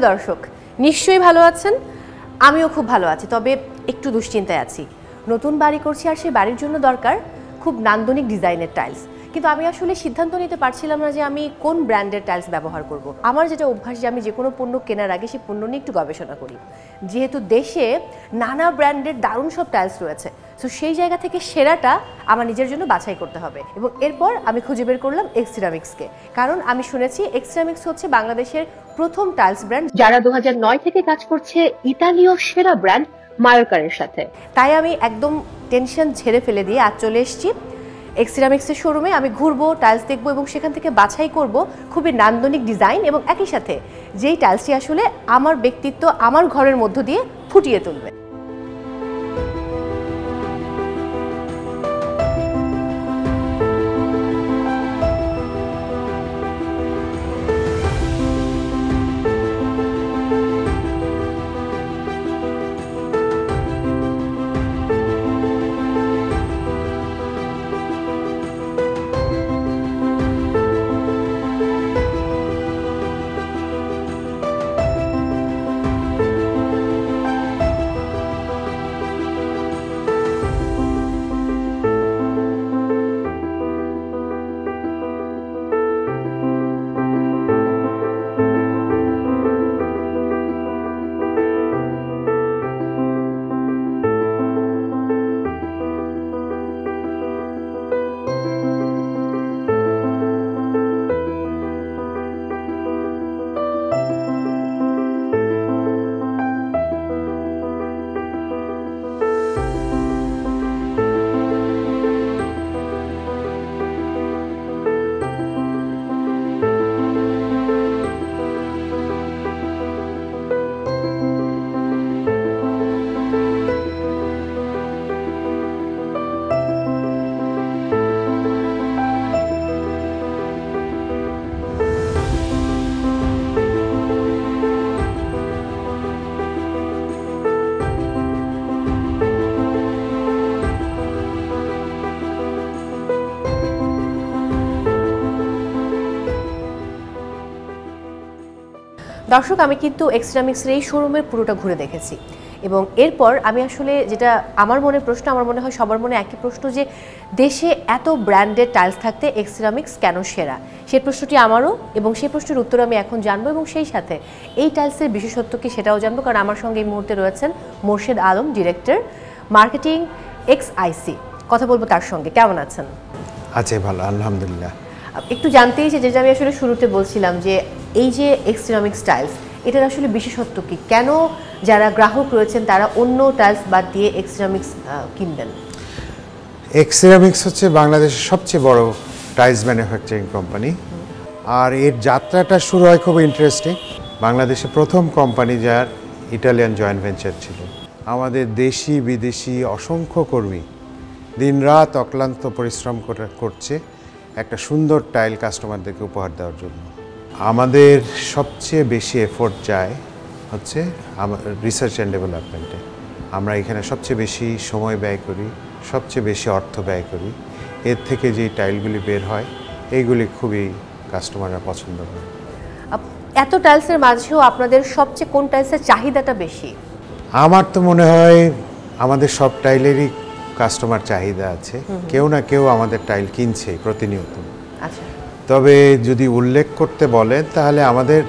প্রিয় দর্শক, নিশ্চয়ই ভালো আছেন। আমিও খুব ভালো আছি, তবে একটু দুশ্চিন্তায় আছি। নতুন বাড়ি করছি আর সেই বাড়ির জন্য দরকার খুব নান্দনিক ডিজাইনের টাইলস, কিন্তু আমি আসলে সিদ্ধান্ত নিতে পারছিলাম না যে আমি কোন ব্র্যান্ডের টাইলস ব্যবহার করব। আমার যেটা অভ্যাস যে আমি যে কোনো পণ্য কেনার আগে সেই পণ্য নিয়ে একটু গবেষণা করি, যেহেতু দেশে নানা ব্র্যান্ডের দারুণ সব টাইলস রয়েছে। সো সেই জায়গা থেকে সেরাটা আমার নিজের জন্য বাছাই করতে হবে, এবং এরপর আমি খুঁজে বের করলাম এক্স সিরামিক্সকে। কারণ আমি শুনেছি এক্স সিরামিক্স হচ্ছে বাংলাদেশের প্রথম টাইলস ব্র্যান্ড, যারা 2009 থেকে কাজ করছে ইতালীয় সেরা ব্র্যান্ড মায়োরকারের সাথে। তাই আমি একদম টেনশন ঝেড়ে ফেলে দিয়ে আজ চলে এসেছি এক্স সিরামিক্সের শোরুমে। আমি ঘুরবো, টাইলস দেখবো এবং সেখান থেকে বাছাই করব খুবই নান্দনিক ডিজাইন, এবং একই সাথে যেই টাইলসটি আসলে আমার ব্যক্তিত্ব আমার ঘরের মধ্য দিয়ে ফুটিয়ে তুলবে। দর্শক, আমি কিন্তু এক্স সিরামিক্সের এই শোরুমের পুরোটা ঘুরে দেখেছি, এবং এরপর আমি আসলে যেটা আমার মনে প্রশ্ন, আমার মনে হয় সবার মনে একই প্রশ্ন, যে দেশে এত ব্র্যান্ডেড টাইলস থাকতে এক্স সিরামিক্স কেন সেরা? সেই প্রশ্নটি আমারও, এবং সেই প্রশ্নের উত্তর আমি এখন জানবো, এবং সেই সাথে এই টাইলসের বিশেষত্ব কি সেটাও জানবো। কারণ আমার সঙ্গে এই মুহূর্তে রয়েছেন মোর্শেদ আলম, ডিরেক্টর মার্কেটিং এক্সআইসি। কথা বলবো তার সঙ্গে। কেমন আছেন? আছে, ভালো, আলহামদুলিল্লাহ। একটু জানতেই যেটা আমি আসলে শুরুতে বলছিলাম, যে এই যে এক্স সিরামিক্স টাইলস, এটার আসলে বিশেষত্ব কি? কেন যারা গ্রাহক রয়েছেন তারা অন্য টাইলস বাদ দিয়ে এক্স সিরামিক্স কিনবেন? এক্স সিরামিক্স হচ্ছে বাংলাদেশের সবচেয়ে বড় টাইলস ম্যানুফ্যাকচারিং কোম্পানি, আর এর যাত্রাটা শুরু হয় খুব ইন্টারেস্টিং। বাংলাদেশের প্রথম কোম্পানি যার ইটালিয়ান জয়েন্ট ভেঞ্চার ছিল। আমাদের দেশি বিদেশি অসংখ্য কর্মী দিনরাত অক্লান্ত পরিশ্রম করছে একটা সুন্দর টাইল কাস্টমারদেরকে উপহার দেওয়ার জন্য। আমাদের সবচেয়ে বেশি এফোর্ট যায় হচ্ছে রিসার্চ অ্যান্ড ডেভেলপমেন্টে। আমরা এখানে সবচেয়ে বেশি সময় ব্যয় করি, সবচেয়ে বেশি অর্থ ব্যয় করি। এর থেকে যে টাইলগুলি বের হয় এইগুলি খুবই কাস্টমাররা পছন্দ করে। এত টাইলসের মাঝেও আপনাদের সবচেয়ে কোন টাইলসের চাহিদাটা বেশি? আমার তো মনে হয় আমাদের সব টাইলেরই কাস্টমার চাহিদা আছে, কেউ না কেউ আমাদের টাইল কিনছে প্রতিনিয়ত। আচ্ছা, তবে যদি উল্লেখ করতে বলেন তাহলে আমাদের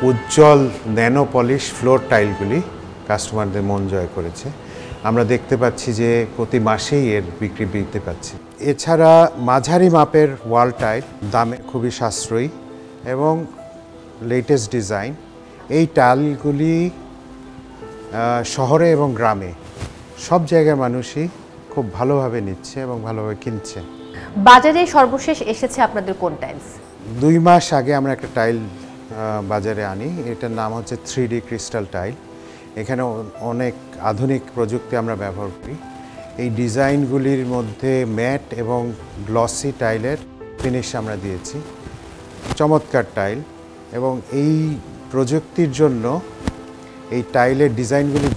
উজ্জ্বল ন্যানো পলিশ ফ্লোর টাইলগুলি কাস্টমারদের মন জয় করেছে। আমরা দেখতে পাচ্ছি যে প্রতি মাসেই এর বিক্রি বৃদ্ধি পাচ্ছে। এছাড়া মাঝারি মাপের ওয়াল টাইল, দামে খুবই সাশ্রয়ী এবং লেটেস্ট ডিজাইন, এই টাইলগুলি শহরে এবং গ্রামে সব জায়গার মানুষই খুব ভালোভাবে নিচ্ছে এবং ভালোভাবে কিনছে। বাজারে সর্বশেষ এসেছে আপনাদের কোন টাইলস? 2 মাস আগে আমরা একটা টাইল বাজারে আনি, এটার নাম হচ্ছে 3D ক্রিস্টাল টাইল। এখানে অনেক আধুনিক প্রযুক্তি আমরা ব্যবহার করি। এই ডিজাইনগুলির মধ্যে ম্যাট এবং গ্লসি টাইলের ফিনিশ আমরা দিয়েছি। চমৎকার টাইল, এবং এই প্রযুক্তির জন্য এই টাইলের ডিজাইনগুলি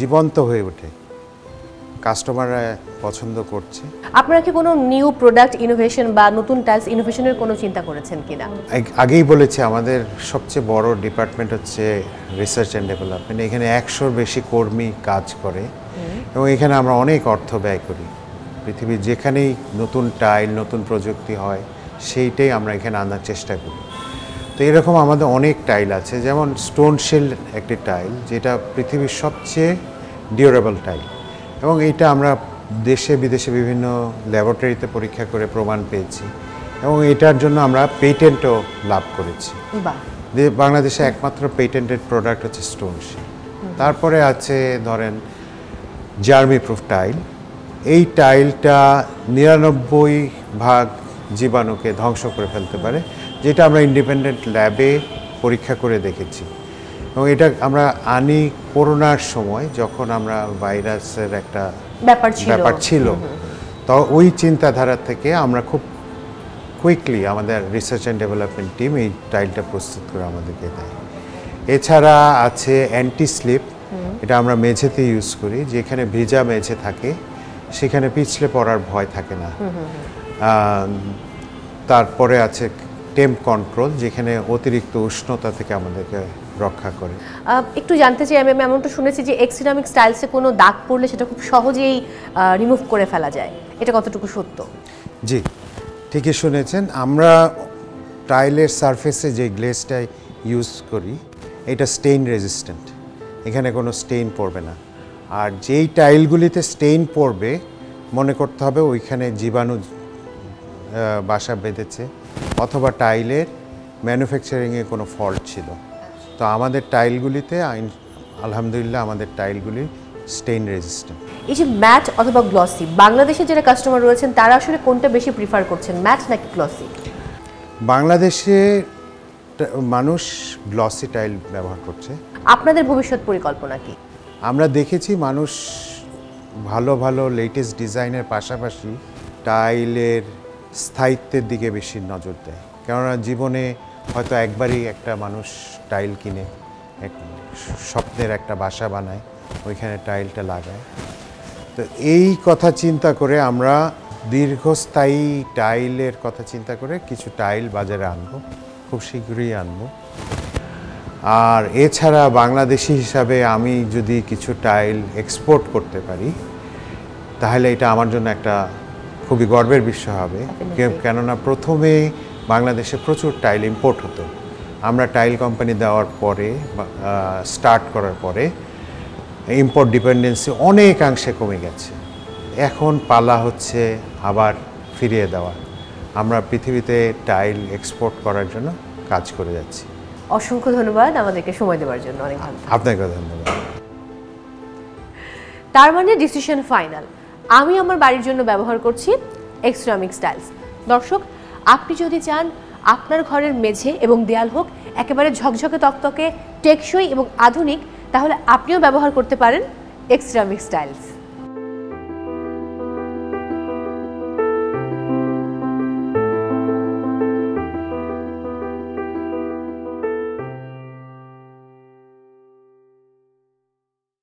জীবন্ত হয়ে ওঠে। কাস্টমাররা পছন্দ করছে। আপনারা কি কোনো নিউ প্রোডাক্ট ইনোভেশন বা নতুন টাইলস ইনোভেশনের কোনো চিন্তা করেছেন কিনা? আগেই বলেছি আমাদের সবচেয়ে বড় ডিপার্টমেন্ট হচ্ছে রিসার্চ অ্যান্ড ডেভেলপমেন্ট। এখানে 100-র বেশি কর্মী কাজ করে এবং এখানে আমরা অনেক অর্থ ব্যয় করি। পৃথিবীর যেখানেই নতুন টাইল নতুন প্রযুক্তি হয় সেইটাই আমরা এখানে আনার চেষ্টা করি। তো এরকম আমাদের অনেক টাইল আছে, যেমন স্টোন শিল একটি টাইল যেটা পৃথিবীর সবচেয়ে ডিউরেবল টাইল এবং এইটা আমরা দেশে বিদেশে বিভিন্ন ল্যাবরেটরিতে পরীক্ষা করে প্রমাণ পেয়েছি এবং এটার জন্য আমরা পেটেন্টও লাভ করেছি। বাহ, বাংলাদেশে একমাত্র পেটেন্টেড প্রোডাক্ট হচ্ছে স্টোন শিল। তারপরে আছে ধরেন জার্মি প্রুফ টাইল। এই টাইলটা 99% জীবাণুকে ধ্বংস করে ফেলতে পারে, যেটা আমরা ইন্ডিপেন্ডেন্ট ল্যাবে পরীক্ষা করে দেখেছি এবং এটা আমরা আনি করোনার সময় যখন আমরা ভাইরাসের একটা ব্যাপার ছিল। তো ওই চিন্তাধারা থেকে আমরা খুব কুইকলি আমাদের রিসার্চ অ্যান্ড ডেভেলপমেন্ট টিম এই টাইলটা প্রস্তুত করে আমাদেরকে দেয়। এছাড়া আছে অ্যান্টি স্লিপ, এটা আমরা মেঝেতে ইউজ করি, যেখানে ভিজা মেঝে থাকে সেখানে পিছলে পড়ার ভয় থাকে না। তারপরে আছে টেম্প কন্ট্রোল, যেখানে অতিরিক্ত উষ্ণতা থেকে আমাদেরকে রক্ষা করে। একটু জানতে চাই, আমি এমনটা শুনেছি যে এক্সিরামিক স্টাইলসে কোনো দাগ পড়লে সেটা খুব সহজেই রিমুভ করে ফেলা যায়, এটা কতটুকু সত্য? জি, ঠিকই শুনেছেন। আমরা টাইলের সারফেসে যে গ্লেজটা ইউজ করি এটা স্টেইন রেজিস্ট্যান্ট, এখানে কোনো স্টেইন পড়বে না। আর যেই টাইলগুলিতে স্টেইন পড়বে মনে করতে হবে ওইখানে জীবাণু বাসা বেঁধেছে অথবা টাইলের ম্যানুফ্যাকচারিংয়ে কোনো ফল্ট ছিল। তো আমাদের টাইলগুলিতে আলহামদুলিল্লাহ আমাদের টাইলগুলি স্টেইন রেজিস্ট্যান্ট। এই যে ম্যাট অথবা গ্লসি, বাংলাদেশে যারা কাস্টমার রয়েছেন তারা আসলে কোনটা বেশি প্রিফার করছেন, ম্যাট নাকি গ্লসি? বাংলাদেশে মানুষ গ্লসি টাইল ব্যবহার করছে। আপনাদের ভবিষ্যৎ পরিকল্পনা কি? আমরা দেখেছি মানুষ ভালো ভালো লেটেস্ট ডিজাইনের পাশাপাশি টাইলের স্থায়িত্বের দিকে বেশি নজর দেয়, কেননা জীবনে হয়তো একবারই একটা মানুষ টাইল কিনে এক স্বপ্নের একটা বাসা বানায়, ওইখানে টাইলটা লাগায়। তো এই কথা চিন্তা করে আমরা দীর্ঘস্থায়ী টাইলের কথা চিন্তা করে কিছু টাইল বাজারে আনবো, খুব শীঘ্রই আনবো। আর এছাড়া বাংলাদেশি হিসাবে আমি যদি কিছু টাইল এক্সপোর্ট করতে পারি তাহলে এটা আমার জন্য একটা খুবই গর্বের বিষয় হবে, কেননা প্রথমে বাংলাদেশে প্রচুর টাইল ইম্পোর্ট হতো। আমরা টাইল কোম্পানি দেওয়ার পরে স্টার্ট করার পরে ইম্পোর্ট ডিপেন্ডেন্সি অনেকাংশে কমে গেছে। এখন পালা হচ্ছে আবার ফিরিয়ে দেওয়া। আমরা পৃথিবীতে টাইল এক্সপোর্ট করার জন্য কাজ করে যাচ্ছি। অসংখ্য ধন্যবাদ আমাদেরকে সময় দেওয়ার জন্য। অনেক ভালো। আপনাকে ধন্যবাদ। তার মানে ডিসিশন ফাইনাল, আমি আমার বাড়ির জন্য ব্যবহার করছি এক্সিরামিক টাইলস। দর্শক, আপনি যদি চান আপনার ঘরের মেঝে এবং দেয়াল হোক একেবারে ঝকঝকে তকতকে, টেকসই এবং আধুনিক, তাহলে আপনিও ব্যবহার করতে পারেন এক্সিরামিক টাইলস।